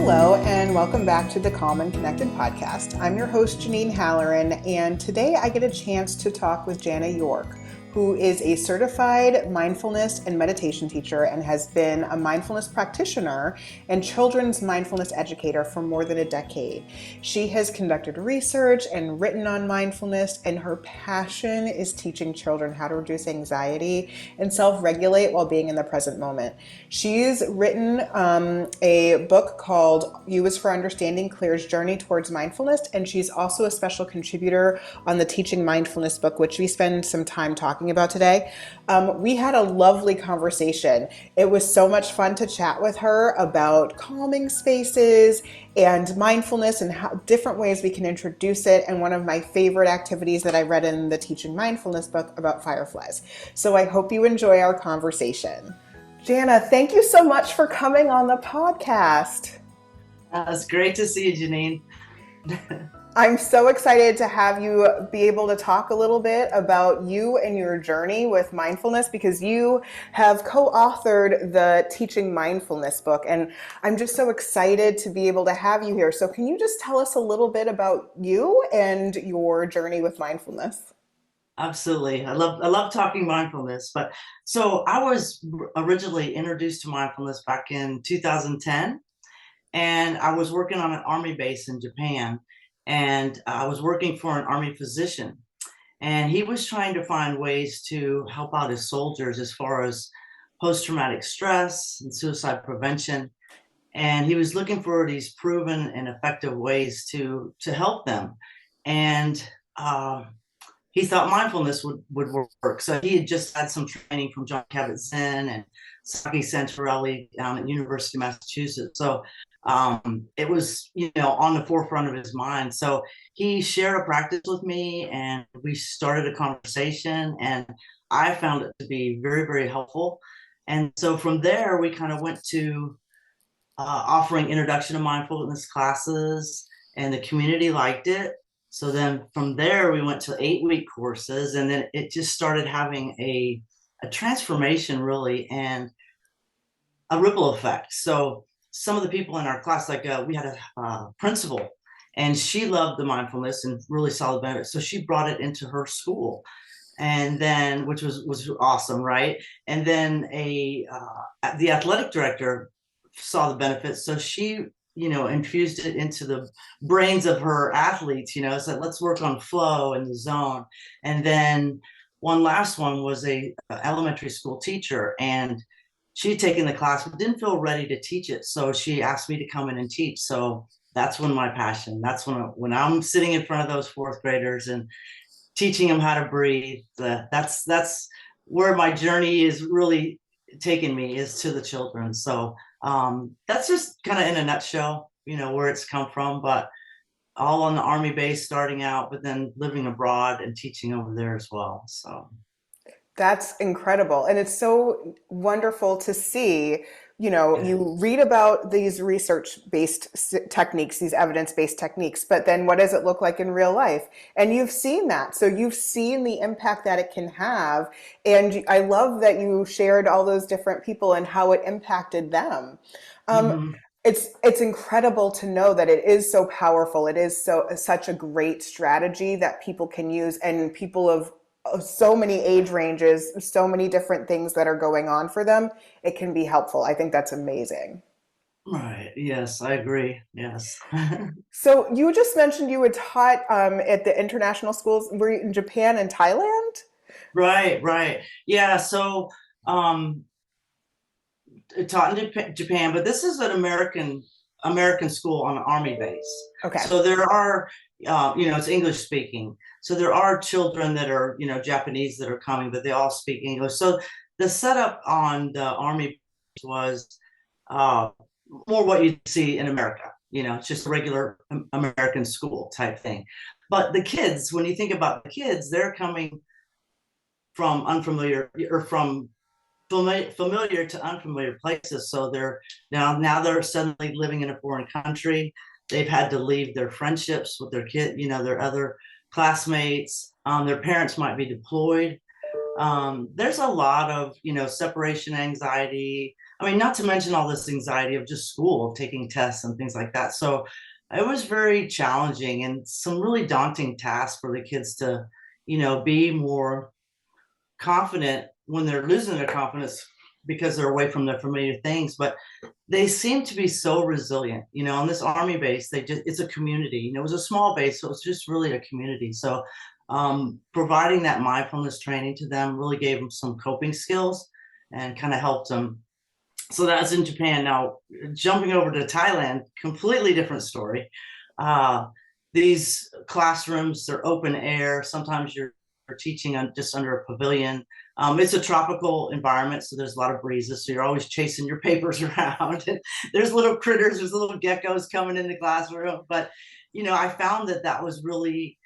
Hello, and welcome back to the Calm and Connected podcast. I'm your host, Janine Halloran, and today I get a chance to talk with Jana York, who is a certified mindfulness and meditation teacher and has been a mindfulness practitioner and children's mindfulness educator for more than a decade. She has conducted research and written on mindfulness, and her passion is teaching children how to reduce anxiety and self-regulate while being in the present moment. She's written a book called U is for Understanding, Claire's Journey Towards Mindfulness, and she's also a special contributor on the Teaching Mindfulness book, which we spend some time talking about today. We had a lovely conversation. It was so much fun to chat with her about calming spaces and mindfulness and how different ways we can introduce it, and one of my favorite activities that I read in the Teaching Mindfulness book about fireflies. So I hope you enjoy our conversation. Jana, thank you so much for coming on the podcast. It's great to see you, Janine. I'm so excited to have you be able to talk a little bit about you and your journey with mindfulness, because you have co-authored the Teaching Mindfulness book, and I'm just so excited to be able to have you here. So can you just tell us a little bit about you and your journey with mindfulness? Absolutely. I love talking mindfulness. But so I was originally introduced to mindfulness back in 2010, and I was working on an army base in Japan, and I was working for an army physician, and he was trying to find ways to help out his soldiers as far as post-traumatic stress and suicide prevention. And he was looking for these proven and effective ways to help them. And he thought mindfulness would work. So he had just had some training from John Kabat-Zinn and Saki Santorelli down at University of Massachusetts. So it was, on the forefront of his mind. So he shared a practice with me, and we started a conversation, and I found it to be very, very helpful. And so from there, we kind of went to offering introduction to mindfulness classes, and the community liked it. So then from there, we went to 8-week courses, and then it just started having a transformation, really, and a ripple effect. So some of the people in our class, like we had a principal, and she loved the mindfulness and really saw the benefits. So she brought it into her school, and then, which was awesome, right? And then the athletic director saw the benefits, so she infused it into the brains of her athletes, said, let's work on flow and the zone. And then one last one was a elementary school teacher, and she had taken the class but didn't feel ready to teach it. So she asked me to come in and teach. So that's when my passion, that's when I'm sitting in front of those fourth graders and teaching them how to breathe. That's where my journey is really taking me, is to the children. So that's just kind of in a nutshell, where it's come from, but all on the army base starting out, but then living abroad and teaching over there as well. So That's incredible. And it's so wonderful to see, you read about these research-based techniques, these evidence-based techniques, but then what does it look like in real life? And you've seen that. So you've seen the impact that it can have. And I love that you shared all those different people and how it impacted them. It's incredible to know that it is so powerful. It is such a great strategy that people can use, and people of so many age ranges, so many different things that are going on for them, it can be helpful. I think that's amazing. Right. Yes, I agree. Yes. So you just mentioned you had taught at the international schools. Were you in Japan and Thailand? Right. Yeah. So taught in Japan, but this is an American school on an army base. Okay. So there are, it's English speaking. So there are children that are, Japanese that are coming, but they all speak English. So the setup on the army was more what you see in America. It's just a regular American school type thing. But the kids, when you think about the kids, they're coming from unfamiliar, or from familiar to unfamiliar places. So they're now they're suddenly living in a foreign country. They've had to leave their friendships with their kid, their other classmates. Their parents might be deployed. There's a lot of, separation anxiety. I mean, not to mention all this anxiety of just school, of taking tests and things like that. So it was very challenging and some really daunting tasks for the kids to, be more confident when they're losing their confidence because they're away from their familiar things. But they seem to be so resilient, on this army base. It's a community, it was a small base, so it's just really a community. So providing that mindfulness training to them really gave them some coping skills and kind of helped them. So that's in Japan. Now jumping over to Thailand, completely different story. uh, these classrooms, they're open air. Sometimes you're teaching on just under a pavilion. It's a tropical environment, so there's a lot of breezes. So you're always chasing your papers around. And there's little critters, there's little geckos coming in the classroom. But I found that was really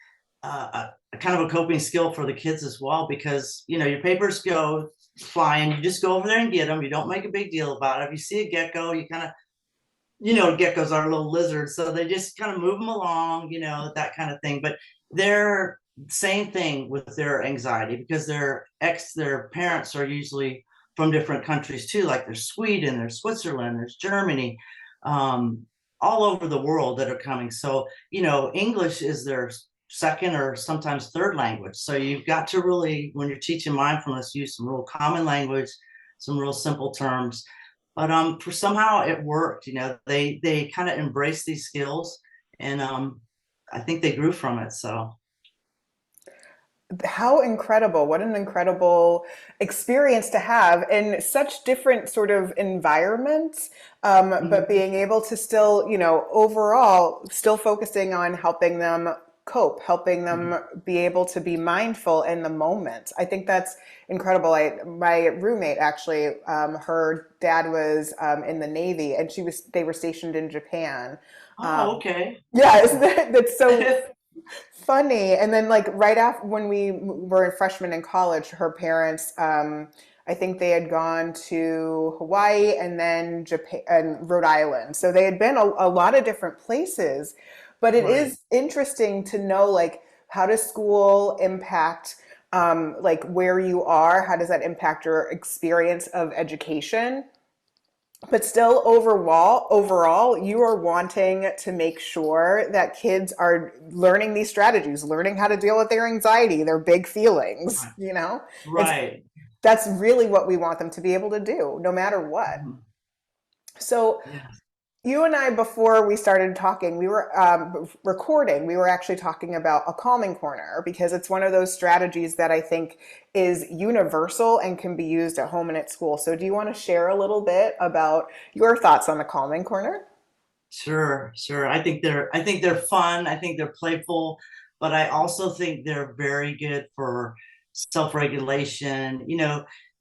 a kind of a coping skill for the kids as well, because your papers go flying. You just go over there and get them. You don't make a big deal about it. If you see a gecko, you kind of geckos are little lizards, so they just kind of move them along, that kind of thing. But they're same thing with their anxiety, because their parents are usually from different countries too, like there's Sweden, there's Switzerland, there's Germany, all over the world that are coming. So English is their second or sometimes third language. So you've got to really, when you're teaching mindfulness, use some real common language, some real simple terms. But for somehow it worked. They kind of embraced these skills, and I think they grew from it. So How incredible. What an incredible experience to have in such different sort of environments, but mhm. being able to still, overall, still focusing on helping them cope, helping them Mhm. be able to be mindful in the moment. I think that's incredible. My roommate actually, her dad was in the Navy, and they were stationed in Japan. Oh, okay. Yeah, isn't that's so funny. And then like right after when we were freshmen in college, her parents, I think they had gone to Hawaii and then Japan and Rhode Island. So they had been a lot of different places. But it Right. is interesting to know like how does school impact like where you are? How does that impact your experience of education? But still overall you are wanting to make sure that kids are learning these strategies, learning how to deal with their anxiety, their big feelings, Right. it's Right. that's really what we want them to be able to do no matter what. Mhm. So Yes. you and I, before we started talking, we were recording, we were actually talking about a calming corner because it's one of those strategies that I think is universal and can be used at home and at school. So do you want to share a little bit about your thoughts on the calming corner? Sure, sure. I think they're fun. I think they're playful, but I also think they're very good for self-regulation.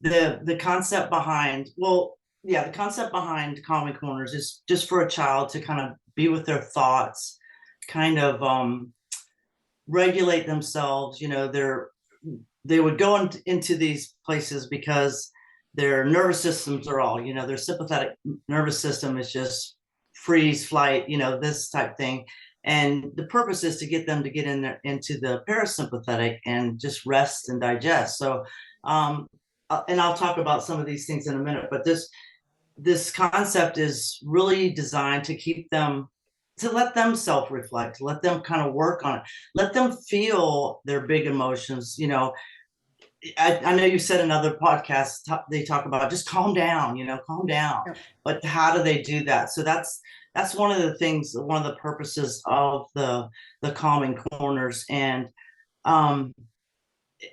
The concept behind, well, yeah, the concept behind calming corners is just for a child to kind of be with their thoughts, kind of regulate themselves. They would go into these places because their nervous systems are all, their sympathetic nervous system is just freeze, flight, this type thing. And the purpose is to get them to get in there into the parasympathetic and just rest and digest. So, and I'll talk about some of these things in a minute, but this concept is really designed to keep them, to let them self-reflect, let them kind of work on it, let them feel their big emotions. I know you said in other podcasts they talk about just calm down, calm down. But how do they do that? So that's one of the things, one of the purposes of the calming corners. And um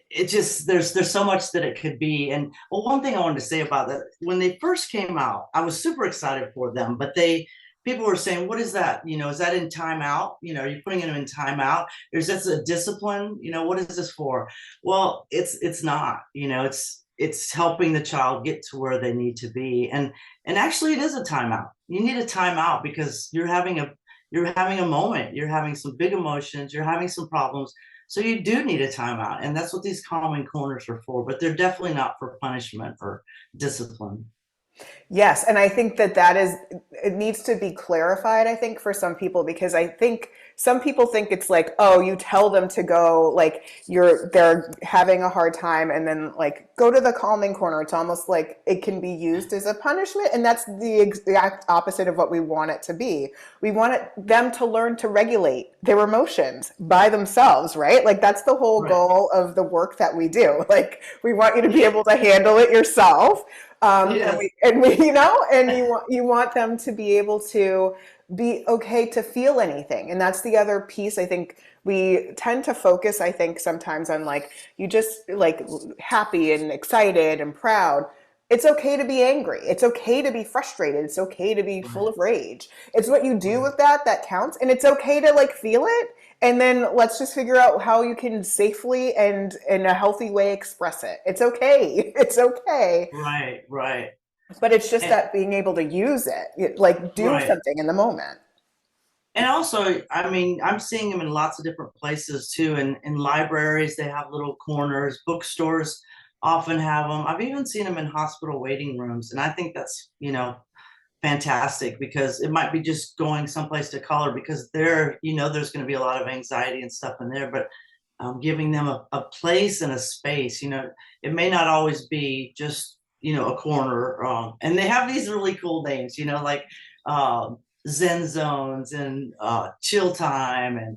it just, there's so much that it could be. And well, one thing I wanted to say about that, when they first came out, I was super excited for them, but people were saying, what is that? Is that in timeout? Are you putting them in timeout? Or is this a discipline? What is this for? Well, it's not. It's helping the child get to where they need to be. And actually it is a timeout. You need a timeout because you're having a moment, you're having some big emotions, you're having some problems. So you do need a timeout, and that's what these calming corners are for. But they're definitely not for punishment or discipline. Yes, and I think that is, it needs to be clarified, I think, for some people, because I think some people think it's like, oh, you tell them to go, like they're having a hard time and then like go to the calming corner. It's almost like it can be used as a punishment. And that's the exact opposite of what we want it to be. We want them to learn to regulate their emotions by themselves, right? Like that's the whole Right. goal of the work that we do. Like we want you to be able to handle it yourself. Yes. You want them to be able to be okay to feel anything. And that's the other piece. I think we tend to focus, I think, sometimes on like, you just like happy and excited and proud. It's okay to be angry. It's okay to be frustrated. It's okay to be full Right. of rage. It's what you do Right. with that counts. And it's okay to like feel it. And then let's just figure out how you can safely and in a healthy way express it. It's okay. It's okay. Right. Right. But it's just And that being able to use it, like do right. something in the moment. And also, I mean, I'm seeing them in lots of different places too. In libraries, they have little corners. Bookstores often have them. I've even seen them in hospital waiting rooms, and I think that's, fantastic because it might be just going someplace to color because there, there's going to be a lot of anxiety and stuff in there, but giving them a place and a space, it may not always be just, a corner. And they have these really cool names, like um, Zen zones and chill time and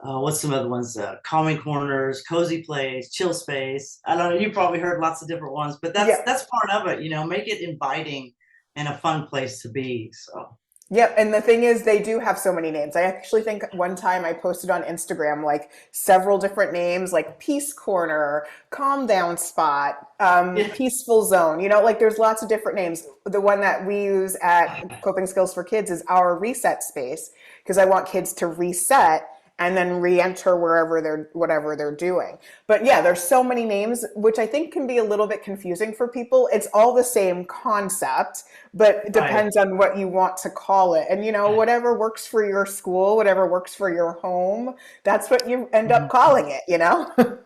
what's some other ones? Calming corners, cozy place, chill space. I don't know. You probably heard lots of different ones, but that's Yeah. that's part of it. Make it inviting and a fun place to be. So Yep, and the thing is, they do have so many names. I actually think one time I posted on Instagram like several different names, like Peace Corner, Calm Down Spot, yeah, Peaceful Zone. Like there's lots of different names. The one that we use at Coping Skills for Kids is our reset space because I want kids to reset and then re-enter whatever they're doing. But yeah, there's so many names, which I think can be a little bit confusing for people. It's all the same concept, but it right. depends on what you want to call it. And whatever works for your school, whatever works for your home, that's what you end up Mhm. calling it.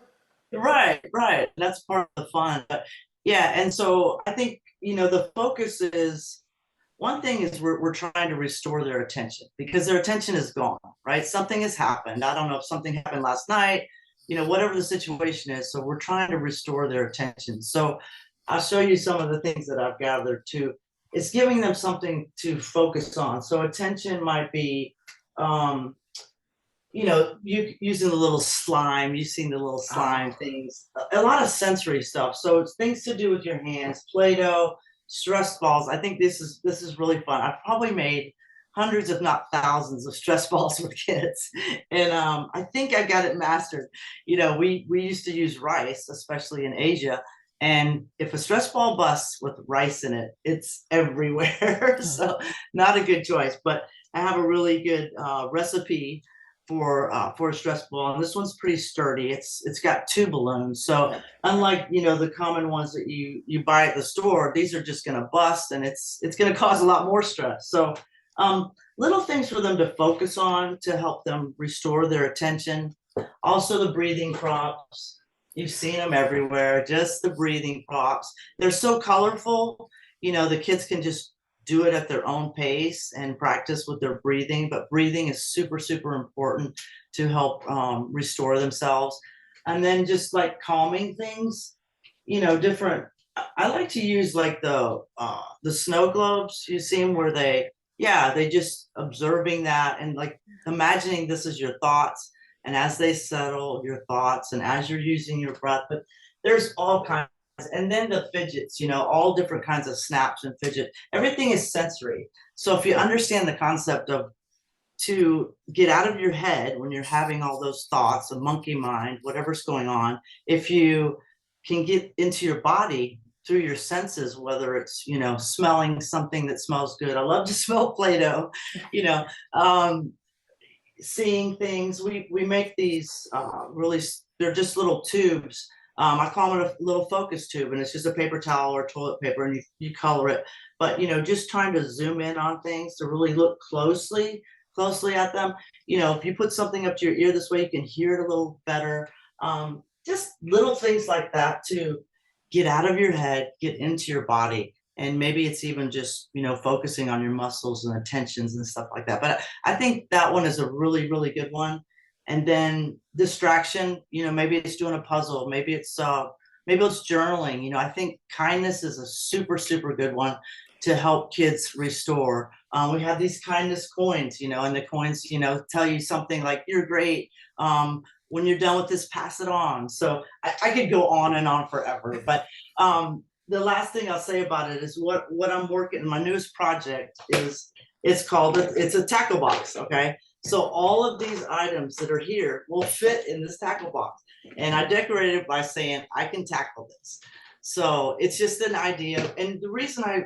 Right, right. That's part of the fun. But yeah, and so I think, the focus is one thing is we're trying to restore their attention because their attention is gone, right? Something has happened. I don't know if something happened last night, whatever the situation is. So we're trying to restore their attention. So I'll show you some of the things that I've gathered too. It's giving them something to focus on. So attention might be um, you using the little slime, you've seen the little slime Oh, things, a lot of sensory stuff. So it's things to do with your hands, Play-Doh, stress balls. I think this is really fun. I've probably made hundreds, if not thousands, of stress balls with kids, and I think I got it mastered. We used to use rice, especially in Asia. And if a stress ball busts with rice in it, it's everywhere. So not a good choice. But I have a really good recipe for a stress ball, and this one's pretty sturdy. It's got two balloons, so yeah. unlike the common ones that you buy at the store, these are just going to bust, and it's going to cause a lot more stress. So little things for them to focus on to help them restore their attention. Also, the breathing props. You've seen them everywhere. Just the breathing props. They're so colorful. The kids can just do it at their own pace and practice with their breathing. But breathing is super, super important to help restore themselves. And then just like calming things, different. I like to use like the snow globes. You see them where they just observing that and like imagining this is your thoughts, and as they settle your thoughts and as you're using your breath. But there's all kinds, and then the fidgets, all different kinds of snaps and fidget. Everything is sensory. So if you understand the concept of to get out of your head when you're having all those thoughts, a monkey mind, whatever's going on, if you can get into your body through your senses, whether it's, smelling something that smells good. I love to smell Play-Doh, you know, um, seeing things. We make these really, they're just little tubes. I call it a little focus tube, and it's just a paper towel or toilet paper, and you color it. But just trying to zoom in on things to really look closely at them. If you put something up to your ear this way, you can hear it a little better. Just little things like that to get out of your head, get into your body. And maybe it's even just, focusing on your muscles and attentions and stuff like that. But I think that one is a really, really good one. And then distraction, maybe it's doing a puzzle, maybe it's journaling. I think kindness is a super, super good one to help kids restore. We have these kindness coins, and the coins, tell you something like you're great. When you're done with this, pass it on. So I could go on and on forever, but the last thing I'll say about it is what I'm working. My newest project is it's a tackle box. Okay, so all of these items that are here will fit in this tackle box, and I decorated it by saying I can tackle this. So it's just an idea, and the reason I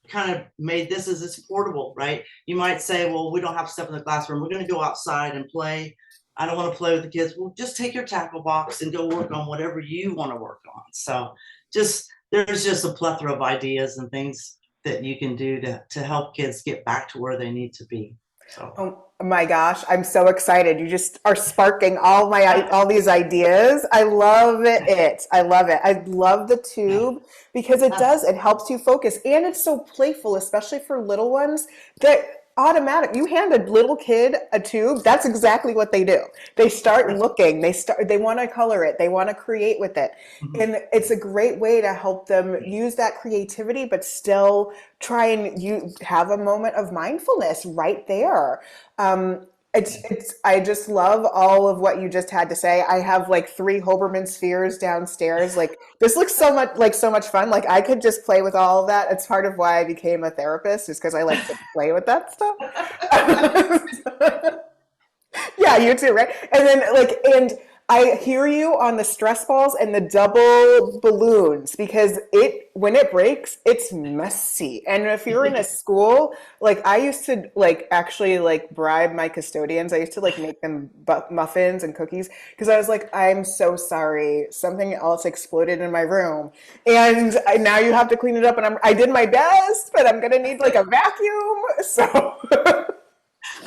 kind of made this is it's portable, right? You might say, well, we don't have stuff in the classroom. We're going to go outside and play. I don't want to play with the kids. Well, just take your tackle box and go work on whatever you want to work on. So there's just a plethora of ideas and things that you can do to help kids get back to where they need to be. So. Oh my gosh, I'm so excited. You just are sparking all these ideas. I love it. I love it. I love the tube because it helps you focus, and it's so playful, especially for little ones that automatic. You hand a little kid a tube, that's exactly what they do. They start looking, they want to color it, they want to create with it. Mhm. And it's a great way to help them use that creativity, but still try and you have a moment of mindfulness right there. I just love all of what you just had to say. I have like 3 Hoberman spheres downstairs. Like this looks so much fun. Like I could just play with all of that. It's part of why I became a therapist, is because I like to play with that stuff. Yeah, you too, right? And then and I hear you on the stress balls and the double balloons, because when it breaks, it's messy. And if you're in a school, like I used to actually bribe my custodians. I used to make them muffins and cookies because I was like, I'm so sorry, something else exploded in my room, and now you have to clean it up. And I did my best, but I'm gonna need a vacuum. So.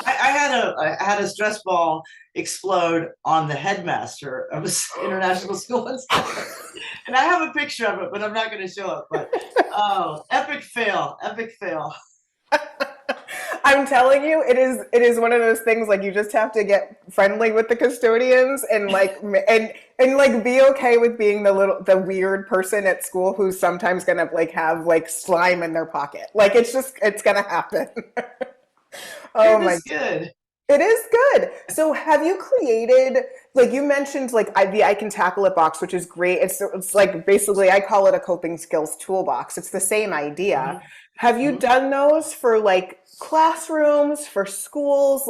I had a stress ball explode on the headmaster of an international school, and I have a picture of it, but I'm not going to show it. But oh, epic fail, epic fail. I'm telling you, it is one of those things, you just have to get friendly with the custodians and be okay with being the weird person at school who's sometimes gonna have slime in their pocket. It's gonna happen. Oh It my. is good. It is good. So have you created, you mentioned the I Can Tackle It box, which is great. It's basically, I call it a coping skills toolbox. It's the same idea. Mm-hmm. Have you done those for classrooms, for schools?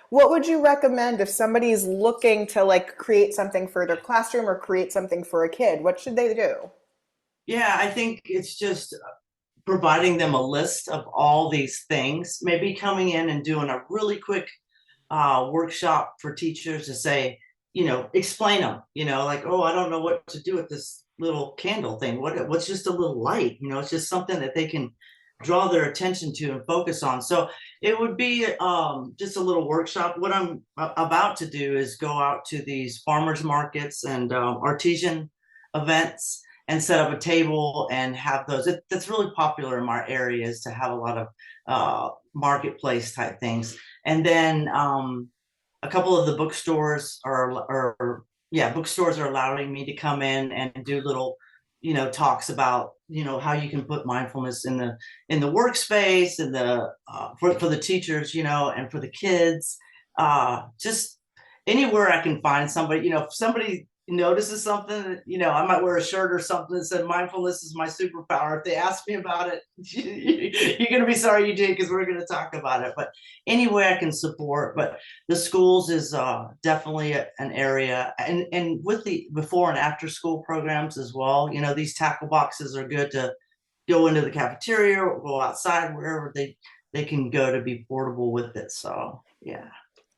What would you recommend if somebody's looking to create something for their classroom or create something for a kid? What should they do? Yeah, I think it's just providing them a list of all these things, maybe coming in and doing a really quick workshop for teachers to say, explain them, oh, I don't know what to do with this little candle thing. What's just a little light? It's just something that they can draw their attention to and focus on. So it would be just a little workshop. What I'm about to do is go out to these farmers markets and artisan events and set up a table and have those. That's really popular in my areas, to have a lot of marketplace type things. And then a couple of the bookstores bookstores are allowing me to come in and do little, talks about, how you can put mindfulness in the workspace, and for the teachers, and for the kids. Just anywhere I can find somebody, if somebody notices something, I might wear a shirt or something that said mindfulness is my superpower. If they ask me about it, you're going to be sorry you did, because we're going to talk about it. But any way I can support. But the schools is definitely an area, and with the before and after school programs as well. These tackle boxes are good to go into the cafeteria or go outside, wherever they can go, to be portable with it. So yeah.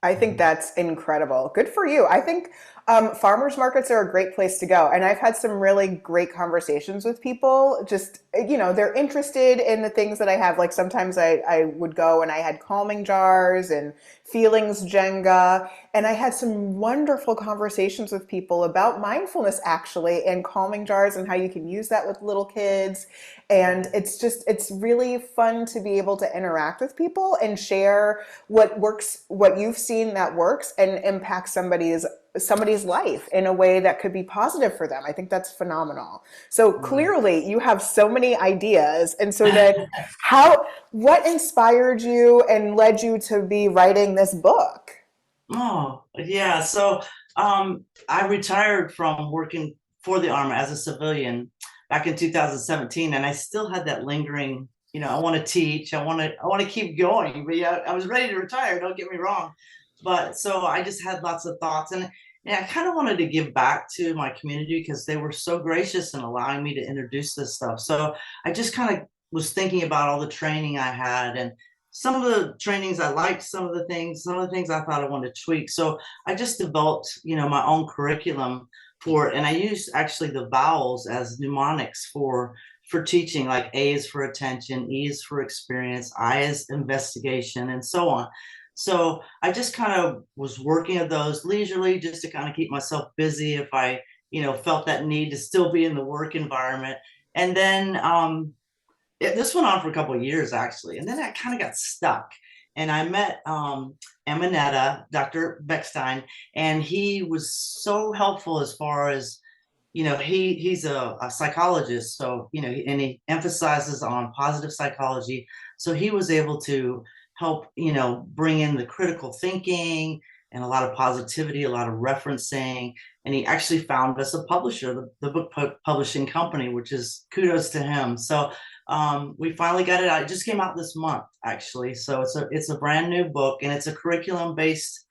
I think that's incredible. Good for you. I think Farmers markets are a great place to go. And I've had some really great conversations with people. Just, they're interested in the things that I have. Like sometimes I would go and I had calming jars and feelings Jenga. And I had some wonderful conversations with people about mindfulness actually and calming jars and how you can use that with little kids. And it's really fun to be able to interact with people and share what works, what you've seen that works and impact somebody's life in a way that could be positive for them. I think that's phenomenal. So clearly you have so many ideas. And so then what inspired you and led you to be writing this book? Oh, yeah. So I retired from working for the Army as a civilian back in 2017, and I still had that lingering, I want to teach, I want to keep going. But yeah, I was ready to retire, don't get me wrong. But so I just had lots of thoughts, and I kind of wanted to give back to my community because they were so gracious in allowing me to introduce this stuff. So I just kind of was thinking about all the training I had, and some of the trainings I liked, some of the things I thought I wanted to tweak. So I just developed, my own curriculum for it. And I used actually the vowels as mnemonics for teaching, like A is for attention, E is for experience, I is investigation, and so on. So I just kind of was working at those leisurely just to kind of keep myself busy if I, felt that need to still be in the work environment. And then this went on for a couple of years actually, and then I kind of got stuck. And I met Eminetta, Dr. Beckstein, and he was so helpful as far as, he's a psychologist, so and he emphasizes on positive psychology. So he was able to help, bring in the critical thinking and a lot of positivity, a lot of referencing. And he actually found us a publisher, the book publishing company, which is kudos to him. So we finally got it out. It just came out this month, actually. So it's a brand new book, and it's a curriculum based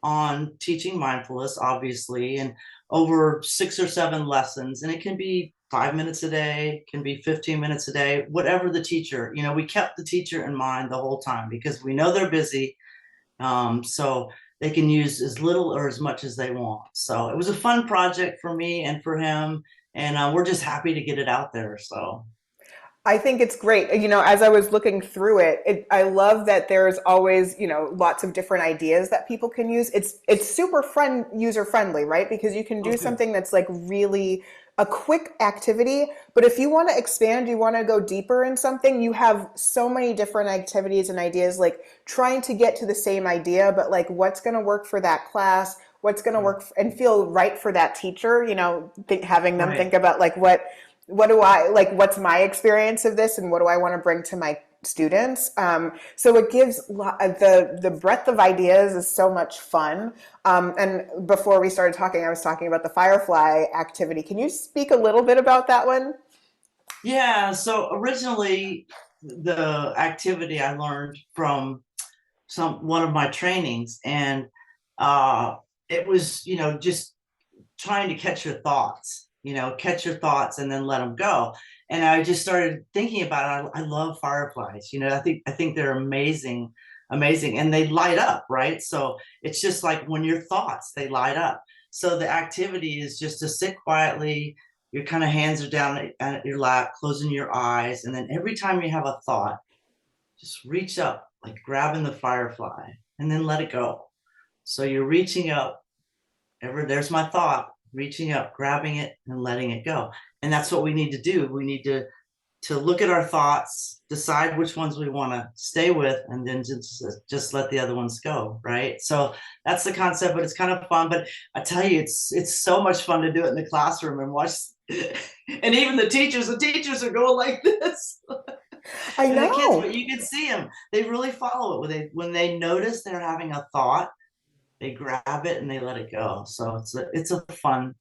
on teaching mindfulness, obviously, and over 6 or 7 lessons. And it can be 5 minutes a day, can be 15 minutes a day, whatever the teacher. We kept the teacher in mind the whole time because we know they're busy. So they can use as little or as much as they want. So it was a fun project for me and for him, and we're just happy to get it out there. So. I think it's great. As I was looking through I love that there's always, lots of different ideas that people can use. It's super user friendly, right? Because you can do something that's like really a quick activity, but if you want to expand, you want to go deeper in something, you have so many different activities and ideas, like trying to get to the same idea, but like what's going to work for that class, what's going to work and feel right for that teacher, having them think about like what do I like? What's my experience of this, and what do I want to bring to my students? So it gives the breadth of ideas is so much fun. And before we started talking, I was talking about the Firefly activity. Can you speak a little bit about that one? Yeah. So originally, the activity I learned from one of my trainings, and uh, it was just trying to catch your thoughts and then let them go. And I just started thinking about it. I love fireflies. I think they're amazing, amazing, and they light up, right? So it's just like when your thoughts, they light up. So the activity is just to sit quietly. Your kind of hands are down at your lap, closing your eyes, and then every time you have a thought, just reach up, like grabbing the firefly, and then let it go. So you're reaching up. There's my thought, reaching up, grabbing it, and letting it go. And that's what we need to do. We need to look at our thoughts, decide which ones we want to stay with, and then just let the other ones go, right? So that's the concept, but it's kind of fun. But I tell you, it's so much fun to do it in the classroom and watch. And even the teachers are going like this. I And the kids, know. but you can see them. They really follow it. When they notice they're having a thought, they grab it and they let it go. So it's a fun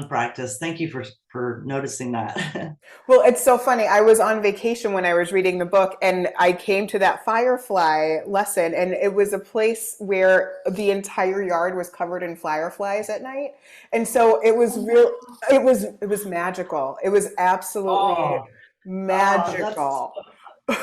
practice. Thank you for noticing that. Well, it's so funny. I was on vacation when I was reading the book, and I came to that Firefly lesson, and it was a place where the entire yard was covered in fireflies at night. And so it was real, it was magical. It was absolutely Oh, oh, magical. that's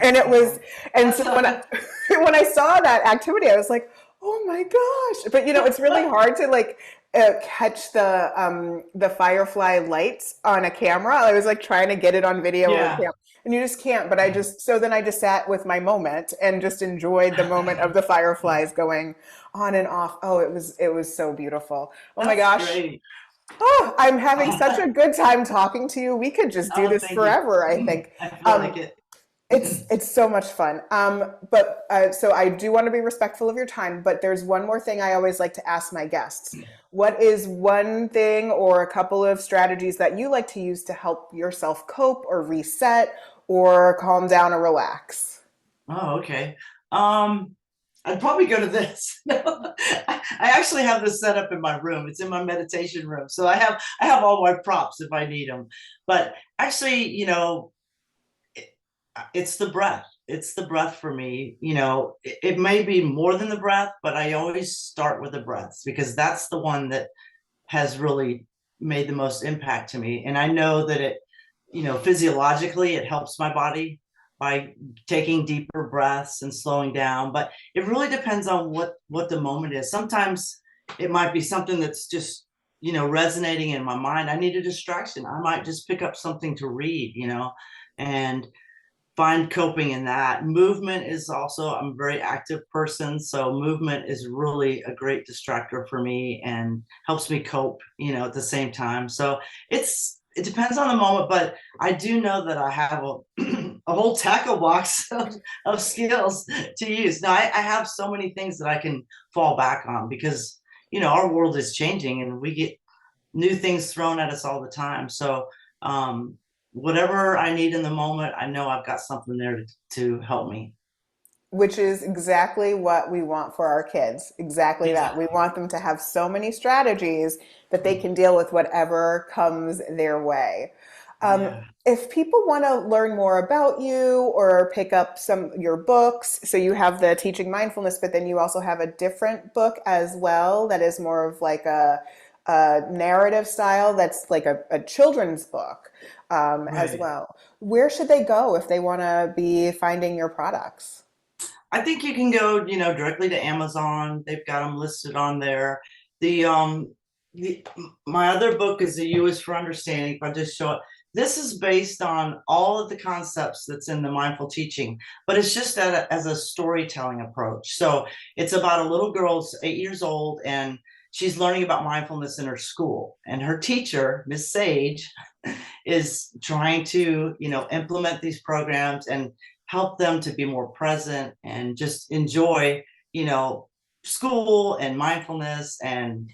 And it was, and that's so when I saw that activity, I was like, oh my gosh. But it's really hard to like catch the firefly lights on a camera. I was like trying to get it on video or Yeah. camera, and you just can't. But then I just sat with my moment and just enjoyed the moment of the fireflies going on and off. Oh, it was so beautiful. Oh my That's gosh. great. Oh, I'm having such a good time talking to you. We could just do Oh, this thank you. forever, I think. I feel like Um, it. it's so much fun. So I do want to be respectful of your time, but there's one more thing I always like to ask my guests. What is one thing or a couple of strategies that you like to use to help yourself cope or reset or calm down or relax? Oh, okay. Um, I'd probably go to this. I actually have this set up in my room. It's in my meditation room. So I have all my props if I need them. But actually, it's the breath. It's the breath for me. It may be more than the breath, but I always start with the breaths because that's the one that has really made the most impact to me. And I know that physiologically, it helps my body by taking deeper breaths and slowing down. But it really depends on what the moment is. Sometimes it might be something that's just resonating in my mind. I need a distraction. I might just pick up something to read, and find coping in that. Movement is also, I'm a very active person, so movement is really a great distractor for me and helps me cope, at the same time. So it depends on the moment, but I do know that I have a whole tackle box of skills to use. Now I have so many things that I can fall back on because our world is changing and we get new things thrown at us all the time. So whatever I need in the moment, I know I've got something there to help me. Which is exactly what we want for our kids. Exactly Yeah. that. We want them to have so many strategies that they can deal with whatever comes their way. Yeah. If people want to learn more about you or pick up some your books, so you have the Teaching Mindfulness, but then you also have a different book as well that is more of like a narrative style that's like a children's book as Right. well. Where should they go if they want to be finding your products? I think you can go, directly to Amazon. They've got them listed on there. The the my other book is The U is for Understanding. If I just show it, this is based on all of the concepts that's in the mindful teaching, but it's just as a storytelling approach. So it's about a little girl's 8 years old, and she's learning about mindfulness in her school, and her teacher, Miss Sage, is trying to implement these programs and help them to be more present and just enjoy school and mindfulness. And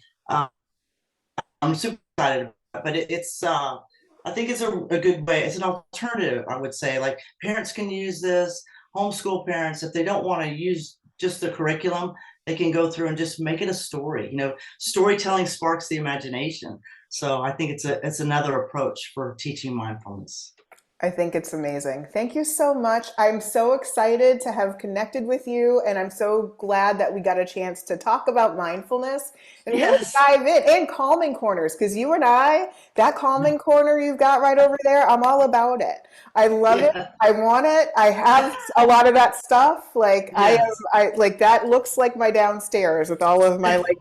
I'm super excited about it. But I think it's a good way. It's an alternative, I would say. Like parents can use this, homeschool parents, if they don't want to use just the curriculum, they can go through and just make it a story. Storytelling sparks the imagination. So I think it's another approach for teaching mindfulness. I think it's amazing. Thank you so much. I'm so excited to have connected with you, and I'm so glad that we got a chance to talk about mindfulness and really Yes. dive in and calming corners because you and I, that calming corner you've got right over there, I'm all about it. I love it. Yeah. I want it. I have a lot of that stuff. Like Yes. I like that looks like my downstairs with all of my like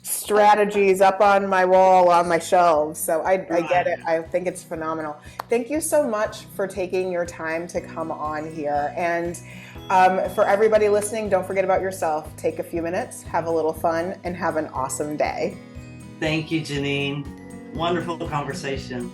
strategies up on my wall on my shelves. So I get it. Right. I think it's phenomenal. Thank you so much for taking your time to come on here. And for everybody listening, don't forget about yourself. Take a few minutes, have a little fun, and have an awesome day. Thank you, Janine. Wonderful conversation.